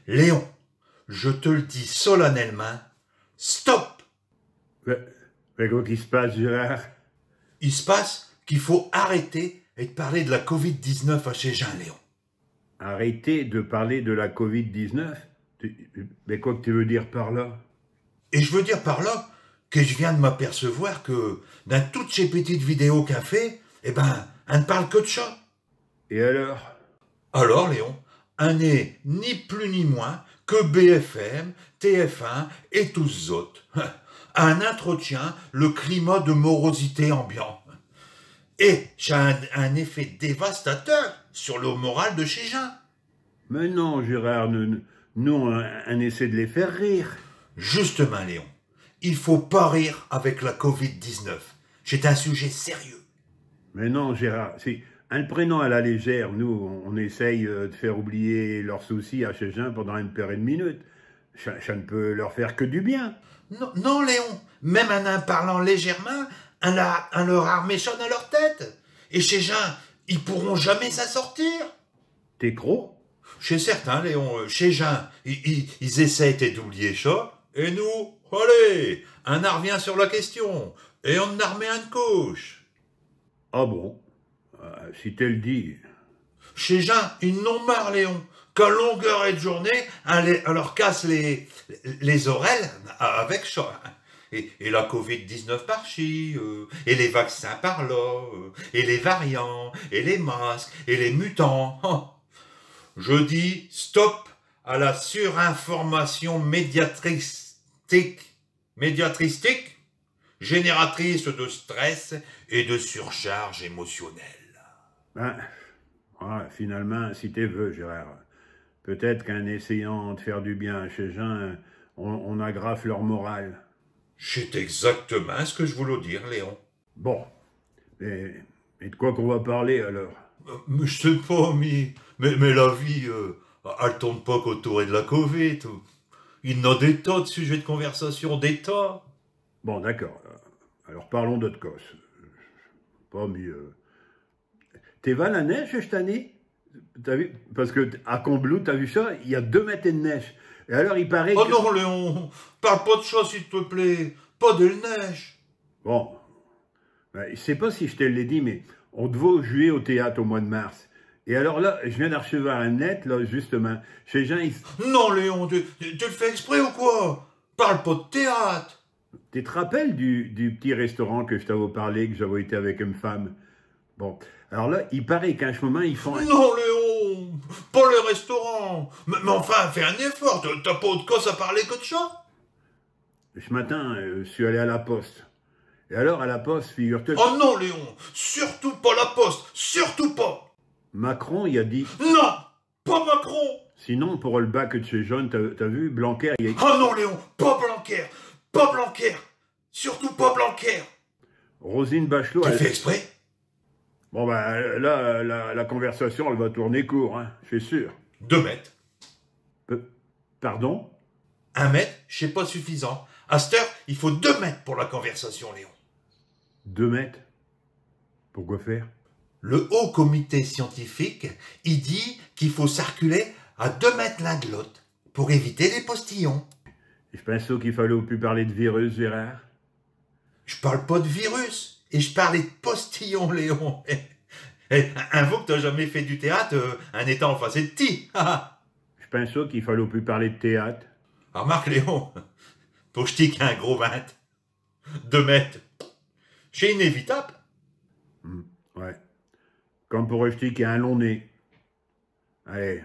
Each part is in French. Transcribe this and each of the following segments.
Léon, je te le dis solennellement, stop! Mais, mais quoi qu'il se passe, Gérard? Il se passe qu'il faut arrêter et de parler de la Covid-19 à Chégein, Léon. Arrêtez de parler de la Covid-19? Mais quoi que tu veux dire par là? Et je veux dire par là que je viens de m'apercevoir que dans toutes ces petites vidéos qu'a fait, elle ne parle que de ça. Et alors? Alors, Léon, un n'est ni plus ni moins que BFM, TF1 et tous les autres. Un entretient le climat de morosité ambiant. Et ça a un effet dévastateur sur le moral de Chégein. Mais non, Gérard, nous on essaie de les faire rire. Justement, Léon, il faut pas rire avec la Covid-19. C'est un sujet sérieux. Mais non, Gérard, en le prenant à la légère, nous, on essaye de faire oublier leurs soucis à Chégein pendant une paire de minutes. Ça ne peut leur faire que du bien. Non, non, Léon, même en parlant légèrement, on leur a remis ça dans leur tête. Et Chégein, ils pourront jamais s'en sortir. T'es gros? Chez certains, Léon, Chégein, ils essayent d'oublier ça. Et nous, allez, on en revient sur la question. Et on en remet un de couche. Ah bon? Si t'es le dit. Chégein, ils n'ont marre, Léon. Qu'à longueur de journée, on leur casse les oreilles avec ça. Et la Covid-19 par-ci, et les vaccins par-là, et les variants, et les masques, et les mutants. Oh. Je dis stop à la surinformation médiatristique, génératrice de stress et de surcharge émotionnelle. Ben, finalement, si t'es veux, Gérard. Peut-être qu'en essayant de faire du bien à Chégein, on aggrave leur morale. C'est exactement ce que je voulais dire, Léon. Bon, et de quoi qu'on va parler alors? Mais je sais pas, mais la vie, elle tourne pas qu'autour de la Covid. Il y en a des tas de sujets de conversation, des tas. Bon, d'accord. Alors parlons d'autre cause. Pas mieux. T'es va la neige cette année? T'as vu? Parce que à Combloux, t'as vu ça? Il y a 2 mètres de neige. Et alors il paraît Oh que... non, Léon, parle pas de ça, s'il te plaît. Pas de neige. Bon, ben, je sais pas si je te l'ai dit, mais on devait jouer au théâtre au mois de mars. Et alors là, je viens de recevoir un net, là, justement. Chez gens, Non, Léon, tu le fais exprès ou quoi? Parle pas de théâtre. Tu te rappelles du petit restaurant que je t'avais parlé, que j'avais été avec une femme? Bon, alors là, il paraît qu'en ce moment, ils font... Non, Léon, pas le restaurant. Mais enfin, fais un effort, t'as pas autre cause à parler que de ça? Ce matin, je suis allé à la poste. Et alors, à la poste, figure-toi... Oh non, Léon, surtout pas la poste, surtout pas. Macron, il a dit... Non, pas Macron. Sinon, pour le bac de chez Jeune, t'as vu, Blanquer, il a... Oh non, Léon, pas Blanquer, pas Blanquer, surtout pas Blanquer. Roselyne Bachelot... Tu fais exprès? Bon, ben, là, la conversation, elle va tourner court, hein, c'est sûr. 2 mètres. Pardon? 1 mètre, c'est pas suffisant. À cette heure, il faut 2 mètres pour la conversation, Léon. 2 mètres? Pourquoi faire? Le haut comité scientifique, il dit qu'il faut circuler à 2 mètres l'un de l'autre pour éviter les postillons. Je pensais qu'il fallait plus parler de virus, Gérard. Je parle pas de virus, et je parlais de postillons, Léon. Un vous que t'as jamais fait du théâtre, un état en face de petit. Je pensais qu'il fallait plus parler de théâtre. Remarque, Léon, pour que je tique un gros 20, 2 mètres, c'est inévitable. Ouais. Comme pour acheter qu'il y a un long nez. Allez,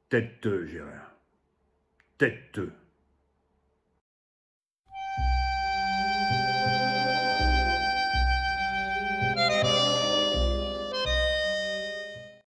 tête-teux, Gérard. Tête-teux.